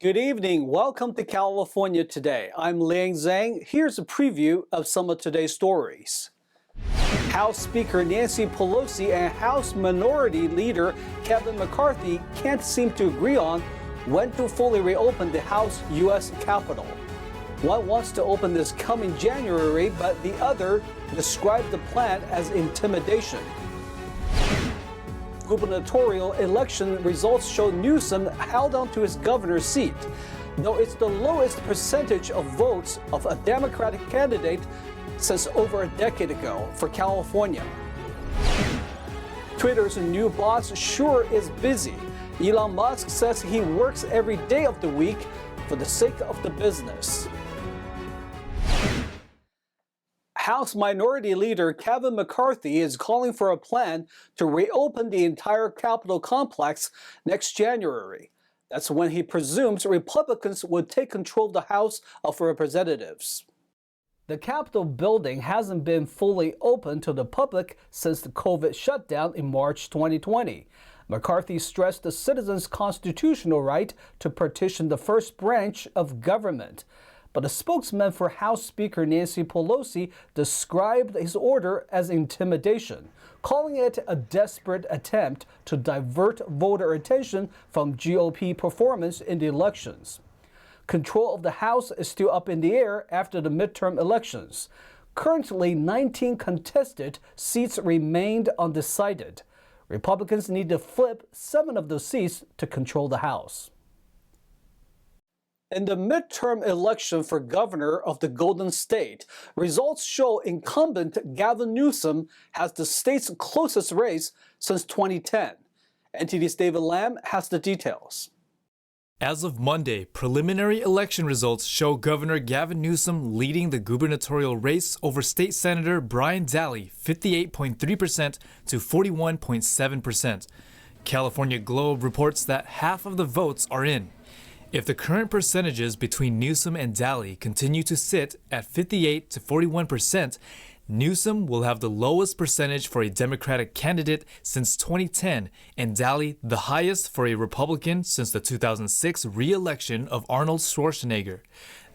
Good evening. Welcome to California Today. I'm Liang Zhang. Here's a preview of some of today's stories. House Speaker Nancy Pelosi and House Minority Leader Kevin McCarthy can't seem to agree on when to fully reopen the House U.S. Capitol. One wants to open this coming January, but the other described the plan as intimidation. Gubernatorial election results show Newsom held on to his governor's seat, though it's the lowest percentage of votes of a Democratic candidate since over a decade ago for California. Twitter's new boss sure is busy. Elon Musk says he works every day of the week for the sake of the business. House Minority Leader Kevin McCarthy is calling for a plan to reopen the entire Capitol complex next January. That's when he presumes Republicans would take control of the House of Representatives. The Capitol building hasn't been fully open to the public since the COVID shutdown in March 2020. McCarthy stressed the citizens' constitutional right to petition the first branch of government. But a spokesman for House Speaker Nancy Pelosi described his order as intimidation, calling it a desperate attempt to divert voter attention from GOP performance in the elections. Control of the House is still up in the air after the midterm elections. Currently, 19 contested seats remained undecided. Republicans need to flip 7 of those seats to control the House. In the midterm election for governor of the Golden State, results show incumbent Gavin Newsom has the state's closest race since 2010. NTD's David Lam has the details. As of Monday, preliminary election results show Governor Gavin Newsom leading the gubernatorial race over State Senator Dahle, 58.3% to 41.7%. California Globe reports that half of the votes are in. If the current percentages between Newsom and Dahle continue to sit at 58 to 41%, Newsom will have the lowest percentage for a Democratic candidate since 2010, and Dahle the highest for a Republican since the 2006 re-election of Arnold Schwarzenegger.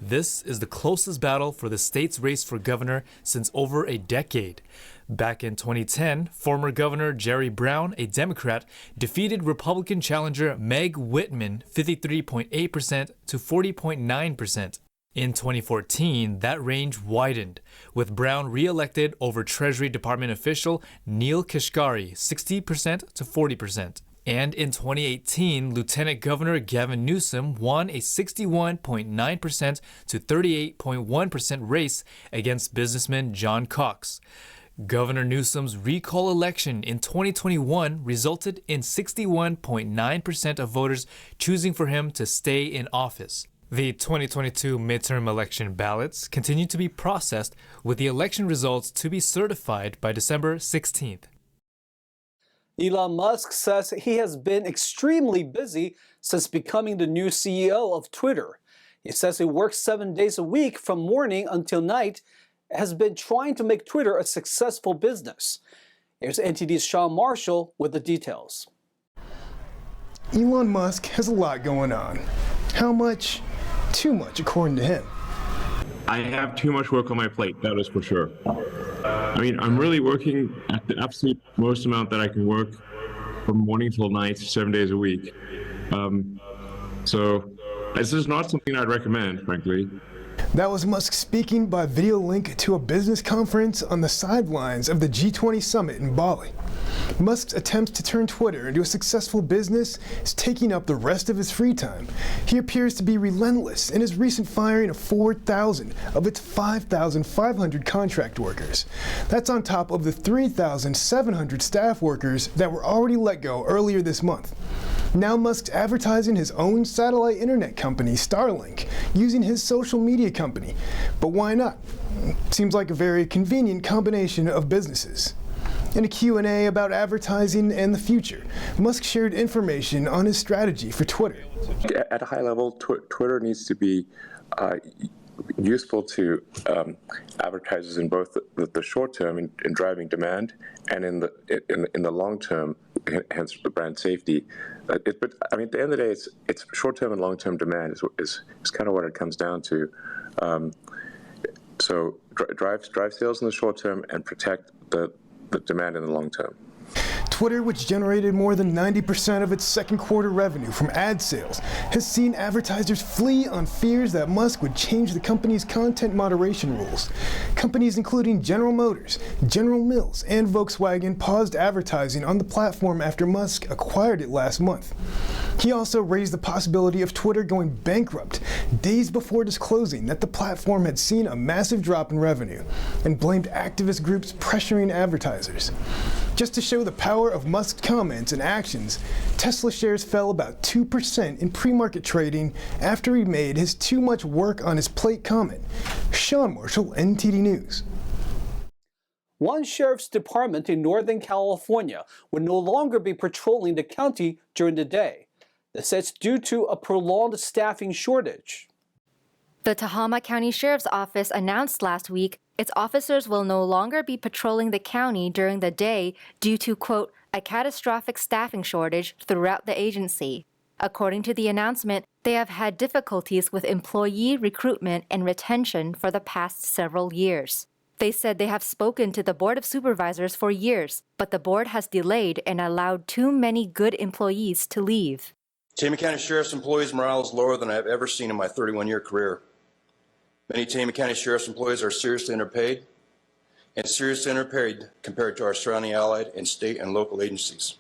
This is the closest battle for the state's race for governor since over a decade. Back in 2010, former Governor Jerry Brown, a Democrat, defeated Republican challenger Meg Whitman 53.8% to 40.9%. In 2014, that range widened, with Brown re-elected over Treasury Department official Neil Kashkari 60% to 40%. And in 2018, Lieutenant Governor Gavin Newsom won a 61.9% to 38.1% race against businessman John Cox. Governor Newsom's recall election in 2021 resulted in 61.9% of voters choosing for him to stay in office. The 2022 midterm election ballots continue to be processed, with the election results to be certified by December 16th. Elon Musk says he has been extremely busy since becoming the new CEO of Twitter. He says he works 7 days a week from morning until night, has been trying to make Twitter a successful business. Here's NTD's Sean Marshall with the details. Elon Musk has a lot going on. How much? Too much, according to him. I have too much work on my plate, that is for sure. I mean, I'm really working at the absolute most amount that I can work from morning till night, 7 days a week. So this is not something I'd recommend, frankly. That was Musk speaking by video link to a business conference on the sidelines of the G20 summit in Bali. Musk's attempts to turn Twitter into a successful business is taking up the rest of his free time. He appears to be relentless in his recent firing of 4,000 of its 5,500 contract workers. That's on top of the 3,700 staff workers that were already let go earlier this month. Now Musk's advertising his own satellite internet company, Starlink, using his social media company. But why not? Seems like a very convenient combination of businesses. In a Q&A about advertising and the future, Musk shared information on his strategy for Twitter. At a high level, Twitter needs to be useful to advertisers in both the short term in driving demand and in the long term hence the brand safety. But I mean, at the end of the day, it's short-term and long-term demand is kind of what it comes down to. So drive sales in the short term and protect the demand in the long term. Twitter, which generated more than 90% of its second quarter revenue from ad sales, has seen advertisers flee on fears that Musk would change the company's content moderation rules. Companies including General Motors, General Mills, and Volkswagen paused advertising on the platform after Musk acquired it last month. He also raised the possibility of Twitter going bankrupt days before disclosing that the platform had seen a massive drop in revenue, and blamed activist groups pressuring advertisers. Just to show the power of Musk's comments and actions, Tesla shares fell about 2% in pre-market trading after he made his "too much work on his plate" comment. Sean Marshall, NTD News. One sheriff's department in Northern California would no longer be patrolling the county during the day. This is due to a prolonged staffing shortage. The Tehama County Sheriff's Office announced last week its officers will no longer be patrolling the county during the day due to, quote, a catastrophic staffing shortage throughout the agency. According to the announcement, they have had difficulties with employee recruitment and retention for the past several years. They said they have spoken to the Board of Supervisors for years, but the board has delayed and allowed too many good employees to leave. Tehama County Sheriff's employees' morale is lower than I have ever seen in my 31-year career. Many Tehama County Sheriff's employees are seriously underpaid and seriously underpaid compared to our surrounding allied and state and local agencies.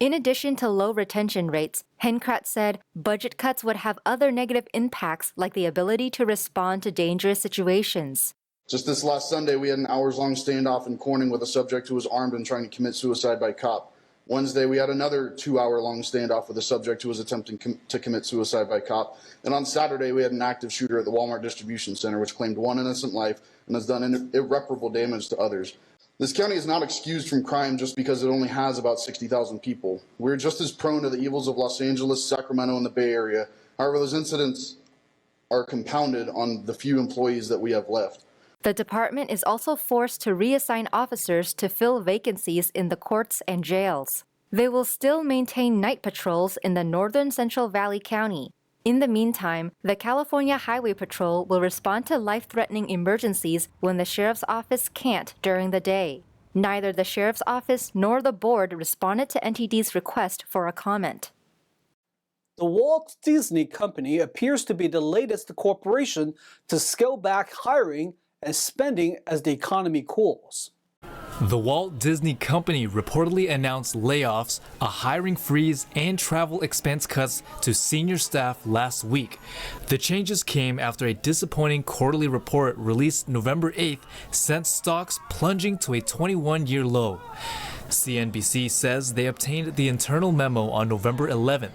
In addition to low retention rates, Henkrat said budget cuts would have other negative impacts like the ability to respond to dangerous situations. Just this last Sunday, we had an hours-long standoff in Corning with a subject who was armed and trying to commit suicide by cop. Wednesday, we had another 2-hour-long standoff with a subject who was attempting to commit suicide by cop. And on Saturday, we had an active shooter at the Walmart distribution center, which claimed one innocent life and has done irreparable damage to others. This county is not excused from crime just because it only has about 60,000 people. We're just as prone to the evils of Los Angeles, Sacramento, and the Bay Area. However, those incidents are compounded on the few employees that we have left. The department is also forced to reassign officers to fill vacancies in the courts and jails. They will still maintain night patrols in the northern Central Valley County. In the meantime, the California Highway Patrol will respond to life-threatening emergencies when the sheriff's office can't during the day. Neither the sheriff's office nor the board responded to NTD's request for a comment. The Walt Disney Company appears to be the latest corporation to scale back hiring and spending as the economy cools. The Walt Disney Company reportedly announced layoffs, a hiring freeze, and travel expense cuts to senior staff last week. The changes came after a disappointing quarterly report released November 8th sent stocks plunging to a 21-year low. CNBC says they obtained the internal memo on November 11th.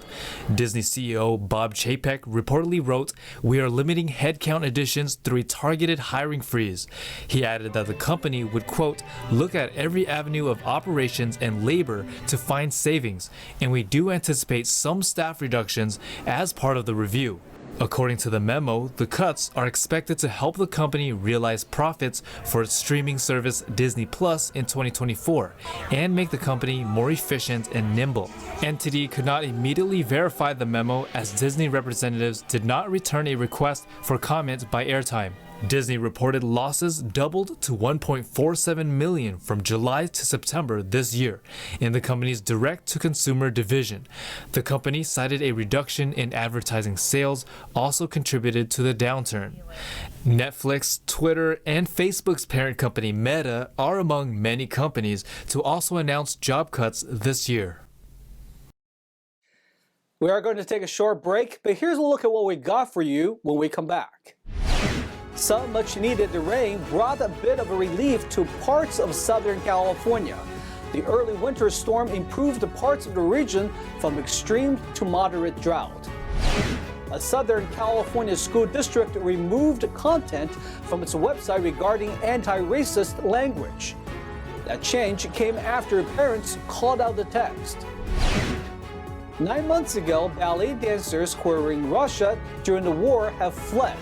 Disney CEO Bob Chapek reportedly wrote, "We are limiting headcount additions through a targeted hiring freeze." He added that the company would, quote, look at every avenue of operations and labor to find savings, and we do anticipate some staff reductions as part of the review. According to the memo, the cuts are expected to help the company realize profits for its streaming service Disney Plus in 2024 and make the company more efficient and nimble. NTD could not immediately verify the memo as Disney representatives did not return a request for comment by airtime. Disney reported losses doubled to $1.47 million from July to September this year in the company's direct-to-consumer division. The company cited a reduction in advertising sales also contributed to the downturn. Netflix, Twitter, and Facebook's parent company Meta are among many companies to also announce job cuts this year. We are going to take a short break, but here's a look at what we got for you when we come back. Some much-needed rain brought a bit of a relief to parts of Southern California. The early winter storm improved parts of the region from extreme to moderate drought. A Southern California school district removed content from its website regarding anti-racist language. That change came after parents called out the text. 9 months ago, ballet dancers who were in Russia during the war have fled,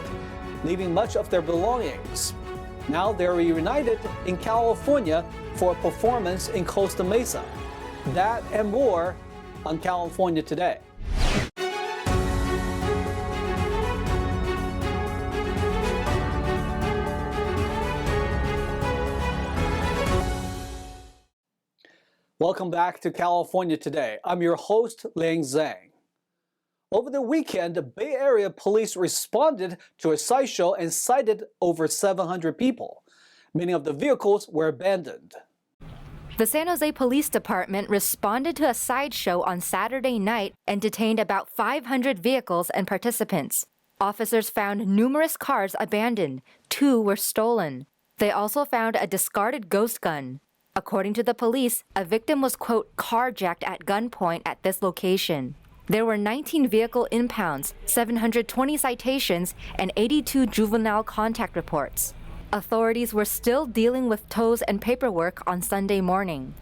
leaving much of their belongings. Now they're reunited in California for a performance in Costa Mesa. That and more on California Today. Welcome back to California Today. I'm your host, Liang Zhang. Over the weekend, the Bay Area police responded to a sideshow and cited over 700 people. Many of the vehicles were abandoned. The San Jose Police Department responded to a sideshow on Saturday night and detained about 500 vehicles and participants. Officers found numerous cars abandoned. 2 were stolen. They also found a discarded ghost gun. According to the police, a victim was, quote, carjacked at gunpoint at this location. There were 19 vehicle impounds, 720 citations, and 82 juvenile contact reports. Authorities were still dealing with tows and paperwork on Sunday morning.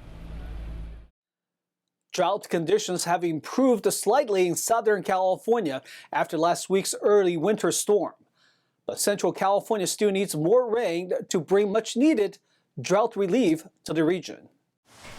Drought conditions have improved slightly in Southern California after last week's early winter storm. But Central California still needs more rain to bring much-needed drought relief to the region.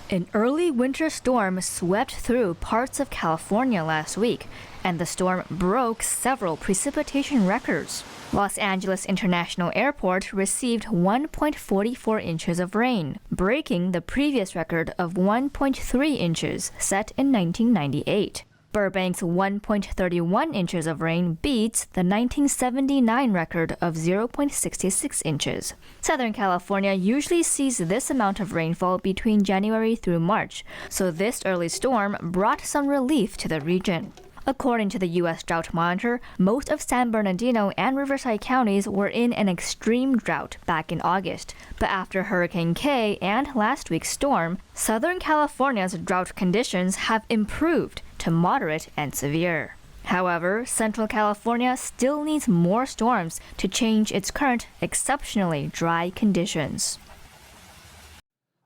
An early winter storm swept through parts of California last week, and the storm broke several precipitation records. Los Angeles International Airport received 1.44 inches of rain, breaking the previous record of 1.3 inches set in 1998. Burbank's 1.31 inches of rain beats the 1979 record of 0.66 inches. Southern California usually sees this amount of rainfall between January through March, so this early storm brought some relief to the region. According to the U.S. Drought Monitor, most of San Bernardino and Riverside counties were in an extreme drought back in August. But after Hurricane K and last week's storm, Southern California's drought conditions have improved to moderate and severe. However, Central California still needs more storms to change its current exceptionally dry conditions.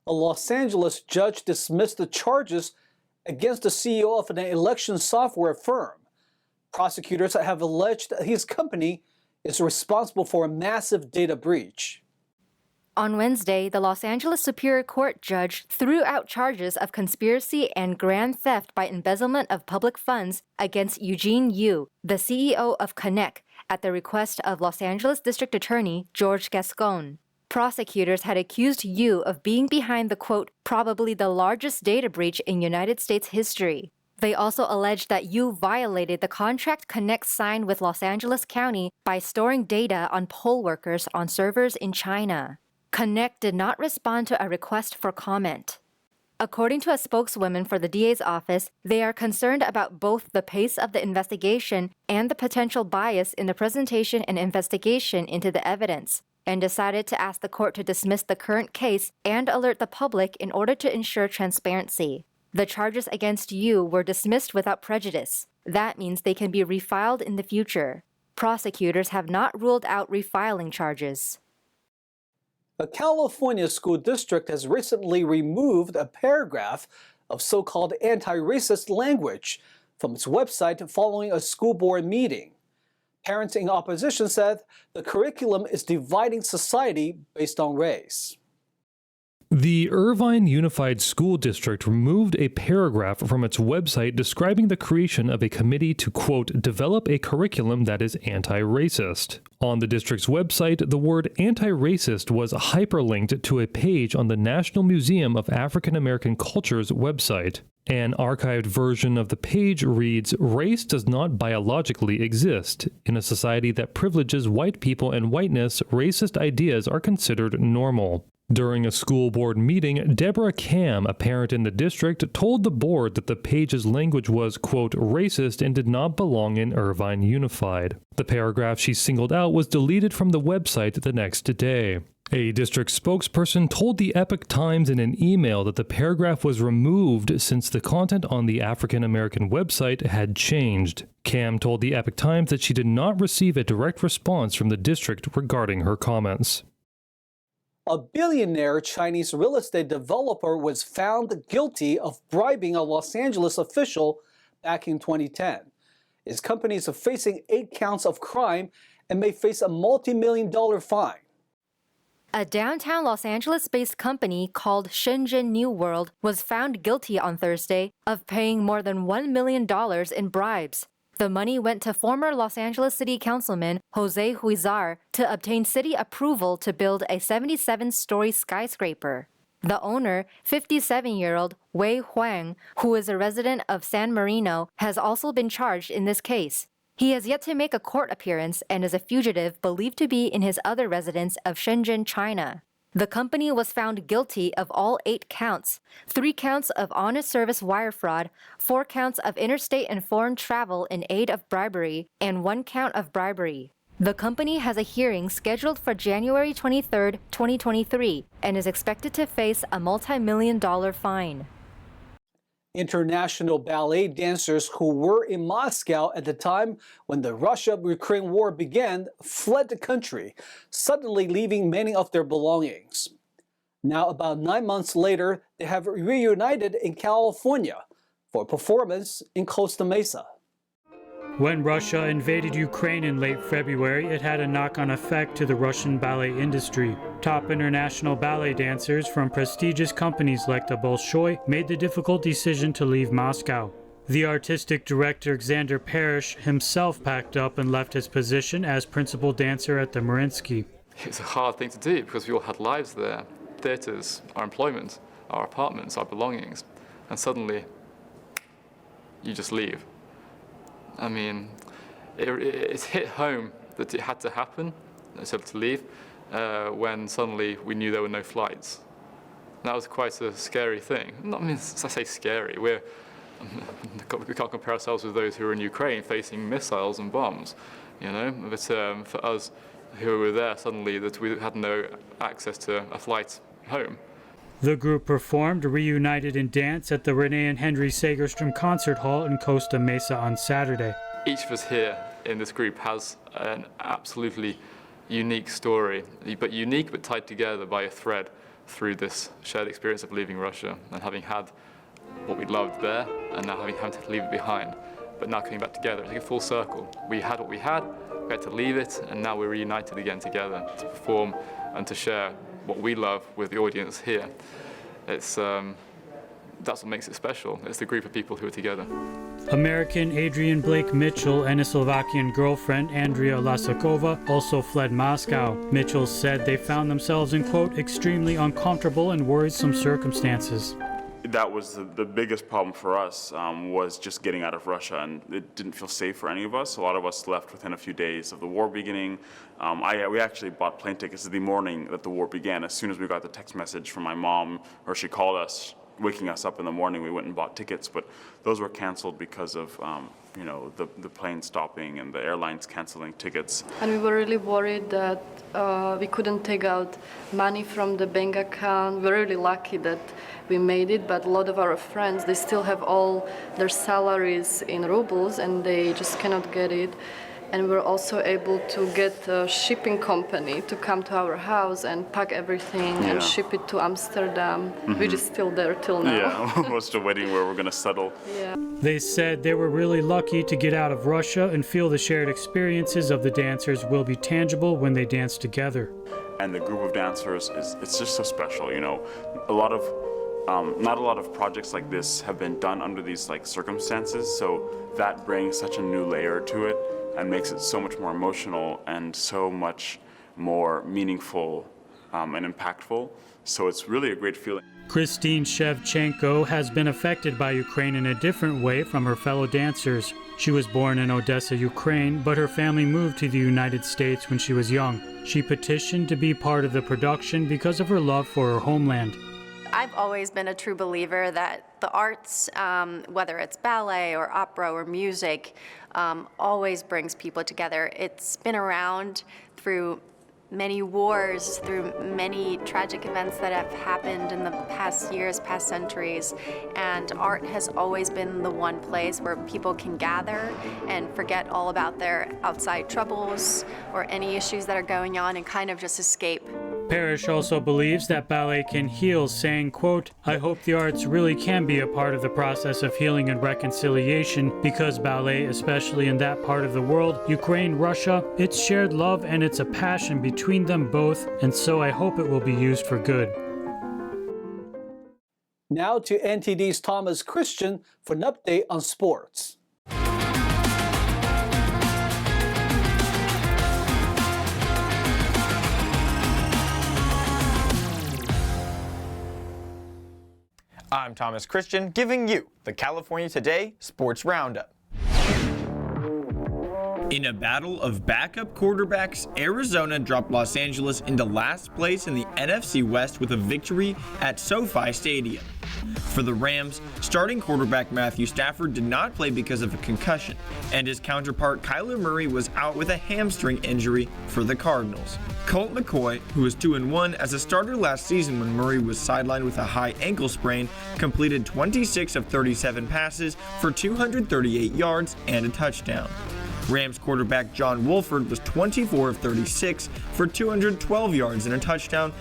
A Los Angeles judge dismissed the charges against the CEO of an election software firm. Prosecutors have alleged that his company is responsible for a massive data breach. On Wednesday, the Los Angeles Superior Court judge threw out charges of conspiracy and grand theft by embezzlement of public funds against Eugene Yu, the CEO of Connect, at the request of Los Angeles District Attorney George Gascon. Prosecutors had accused Yu of being behind the, quote, probably the largest data breach in United States history. They also alleged that Yu violated the contract Connect signed with Los Angeles County by storing data on poll workers on servers in China. Connect did not respond to a request for comment. According to a spokeswoman for the DA's office, they are concerned about both the pace of the investigation and the potential bias in the presentation and investigation into the evidence, and decided to ask the court to dismiss the current case and alert the public in order to ensure transparency. The charges against Yu were dismissed without prejudice. That means they can be refiled in the future. Prosecutors have not ruled out refiling charges. A California school district has recently removed a paragraph of so-called anti-racist language from its website following a school board meeting. Parents in opposition said the curriculum is dividing society based on race. The Irvine Unified School District removed a paragraph from its website describing the creation of a committee to, quote, develop a curriculum that is anti-racist. On the district's website, the word anti-racist was hyperlinked to a page on the National Museum of African American Culture's website. An archived version of the page reads, race does not biologically exist. In a society that privileges white people and whiteness, racist ideas are considered normal. During a school board meeting, Deborah Cam, a parent in the district, told the board that the page's language was, quote, racist and did not belong in Irvine Unified. The paragraph she singled out was deleted from the website the next day. A district spokesperson told the Epoch Times in an email that the paragraph was removed since the content on the African American website had changed. Cam told the Epoch Times that she did not receive a direct response from the district regarding her comments. A billionaire Chinese real estate developer was found guilty of bribing a Los Angeles official back in 2010. His company is facing 8 counts of crime and may face a multi-million-dollar fine. A downtown Los Angeles-based company called Shenzhen New World was found guilty on Thursday of paying more than $1 million in bribes. The money went to former Los Angeles City Councilman Jose Huizar to obtain city approval to build a 77-story skyscraper. The owner, 57-year-old Wei Huang, who is a resident of San Marino, has also been charged in this case. He has yet to make a court appearance and is a fugitive believed to be in his other residence of Shenzhen, China. The company was found guilty of all 8 counts, 3 counts of honest service wire fraud, 4 counts of interstate and foreign travel in aid of bribery, and 1 count of bribery. The company has a hearing scheduled for January 23, 2023, and is expected to face a multi-million-dollar fine. International ballet dancers who were in Moscow at the time when the Russia-Ukraine war began fled the country, suddenly leaving many of their belongings. Now, about 9 months later, they have reunited in California for a performance in Costa Mesa. When Russia invaded Ukraine in late February, it had a knock-on effect to the Russian ballet industry. Top international ballet dancers from prestigious companies like the Bolshoi made the difficult decision to leave Moscow. The artistic director Xander Parrish himself packed up and left his position as principal dancer at the Mariinsky. It's a hard thing to do because we all had lives there, theaters, our employment, our apartments, our belongings, and suddenly you just leave. I mean, it hit home that it had to happen, so to leave, when suddenly we knew there were no flights. That was quite a scary thing. I mean, as I say scary, we can't compare ourselves with those who are in Ukraine facing missiles and bombs, you know. But for us who were there, suddenly that we had no access to a flight home. The group performed Reunited in Dance at the Renee and Henry Segerstrom Concert Hall in Costa Mesa on Saturday. Each of us here in this group has an absolutely unique story, but tied together by a thread through this shared experience of leaving Russia and having had what we loved there and now having to leave it behind, but now coming back together. It's like a full circle. We had what we had to leave it, and now we're reunited again together to perform and to share what we love with the audience here. It's that's what makes it special. It's the group of people who are together. American Adrian Blake Mitchell and his Slovakian girlfriend Andrea Lasakova also fled Moscow. Mitchell said they found themselves in, quote, extremely uncomfortable and worrisome circumstances. That was the biggest problem for us, was just getting out of Russia, and it didn't feel safe for any of us. A lot of us left within a few days of the war beginning. We actually bought plane tickets the morning that the war began. As soon as we got the text message from my mom, or she called us, waking us up in the morning, we went and bought tickets, but those were canceled because of the plane stopping and the airlines canceling tickets. And we were really worried that we couldn't take out money from the bank account. We're really lucky that we made it, but a lot of our friends, they still have all their salaries in rubles and they just cannot get it. And we're also able to get a shipping company to come to our house and pack everything and ship it to Amsterdam, which is still there till now. Yeah, we're still waiting where we're going to settle. Yeah. They said they were really lucky to get out of Russia and feel the shared experiences of the dancers will be tangible when they dance together. And the group of dancers, it's just so special, you know. Not a lot of projects like this have been done under these circumstances, so that brings such a new layer to it and makes it so much more emotional and so much more meaningful and impactful. So it's really a great feeling. Christine Shevchenko has been affected by Ukraine in a different way from her fellow dancers. She was born in Odessa, Ukraine, but her family moved to the United States when she was young. She petitioned to be part of the production because of her love for her homeland. I've always been a true believer that the arts, whether it's ballet or opera or music, always brings people together. It's been around through many wars, through many tragic events that have happened in the past years, past centuries, and art has always been the one place where people can gather and forget all about their outside troubles or any issues that are going on and kind of just escape. Parrish also believes that ballet can heal, saying, quote, "I hope the arts really can be a part of the process of healing and reconciliation because ballet, especially in that part of the world, Ukraine, Russia, it's shared love and it's a passion between them both, and so I hope it will be used for good." Now to NTD's Thomas Christian for an update on sports. I'm Thomas Christian, giving you the California Today Sports Roundup. In a battle of backup quarterbacks, Arizona dropped Los Angeles into last place in the NFC West with a victory at SoFi Stadium. For the Rams, starting quarterback Matthew Stafford did not play because of a concussion, and his counterpart Kyler Murray was out with a hamstring injury for the Cardinals. Colt McCoy, who was 2-1 as a starter last season when Murray was sidelined with a high ankle sprain, completed 26 of 37 passes for 238 yards and a touchdown. Rams quarterback John Wolford was 24 of 36 for 212 yards and a touchdown,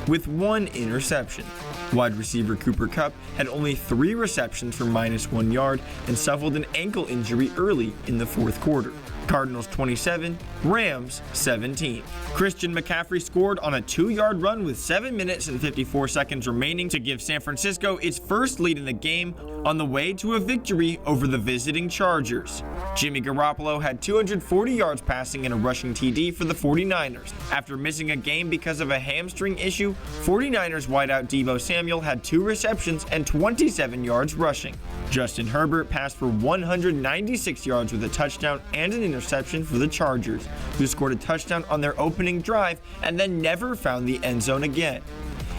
with one interception. Wide receiver Cooper Kupp had only 3 receptions for -1 yard and suffered an ankle injury early in the fourth quarter. Cardinals 27, Rams 17. Christian McCaffrey scored on a 2-yard run with 7 minutes and 54 seconds remaining to give San Francisco its first lead in the game on the way to a victory over the visiting Chargers. Jimmy Garoppolo had 240 yards passing and a rushing TD for the 49ers. After missing a game because of a hamstring issue, 49ers wideout Deebo Samuel had 2 receptions and 27 yards rushing. Justin Herbert passed for 196 yards with a touchdown and an interception for the Chargers, who scored a touchdown on their opening drive and then never found the end zone again.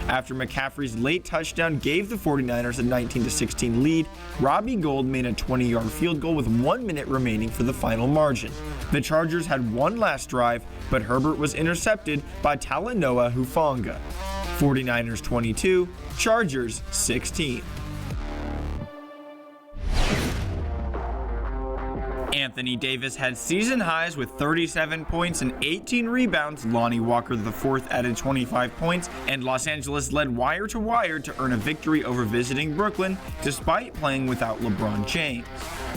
After McCaffrey's late touchdown gave the 49ers a 19-16 lead, Robbie Gould made a 20-yard field goal with 1 minute remaining for the final margin. The Chargers had one last drive, but Herbert was intercepted by Talanoa Hufanga. 49ers 22, Chargers 16. Anthony Davis had season highs with 37 points and 18 rebounds. Lonnie Walker IV added 25 points, and Los Angeles led wire to wire to earn a victory over visiting Brooklyn despite playing without LeBron James.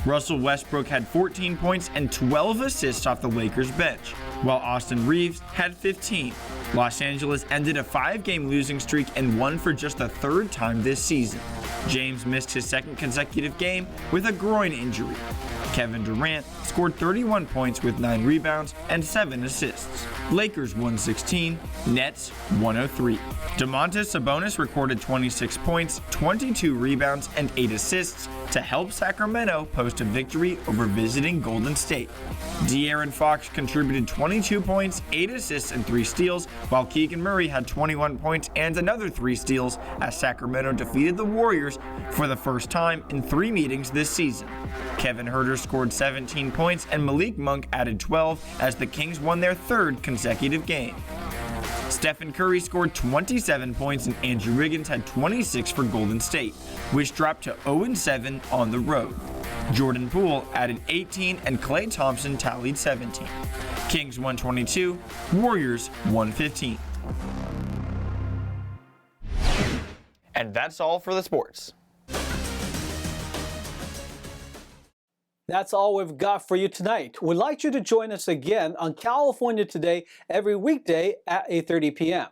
Russell Westbrook had 14 points and 12 assists off the Lakers bench, while Austin Reeves had 15. Los Angeles ended a 5-game losing streak and won for just the 3rd time this season. James missed his 2nd consecutive game with a groin injury. Kevin Durant scored 31 points with 9 rebounds and 7 assists. Lakers 116, Nets 103. Domantas Sabonis recorded 26 points, 22 rebounds, and 8 assists to help Sacramento post a victory over visiting Golden State. De'Aaron Fox contributed 22 points, 8 assists, and 3 steals, while Keegan Murray had 21 points and another 3 steals as Sacramento defeated the Warriors for the first time in 3 meetings this season. Kevin Huerter scored 17 points and Malik Monk added 12 as the Kings won their 3rd consecutive game. Stephen Curry scored 27 points and Andrew Wiggins had 26 for Golden State, which dropped to 0-7 on the road. Jordan Poole added 18 and Klay Thompson tallied 17. Kings 122, Warriors 115. And that's all for the sports. That's all we've got for you tonight. We'd like you to join us again on California Today every weekday at 8:30 p.m.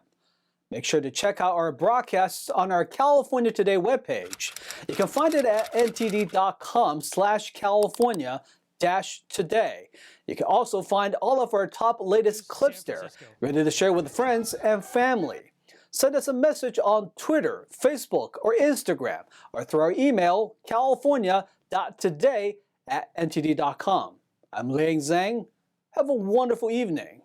Make sure to check out our broadcasts on our California Today webpage. You can find it at ntd.com/California-Today. You can also find all of our top latest clips there, ready to share with friends and family. Send us a message on Twitter, Facebook, or Instagram, or through our email, california.today@ntd.com. I'm Liang Zhang. Have a wonderful evening.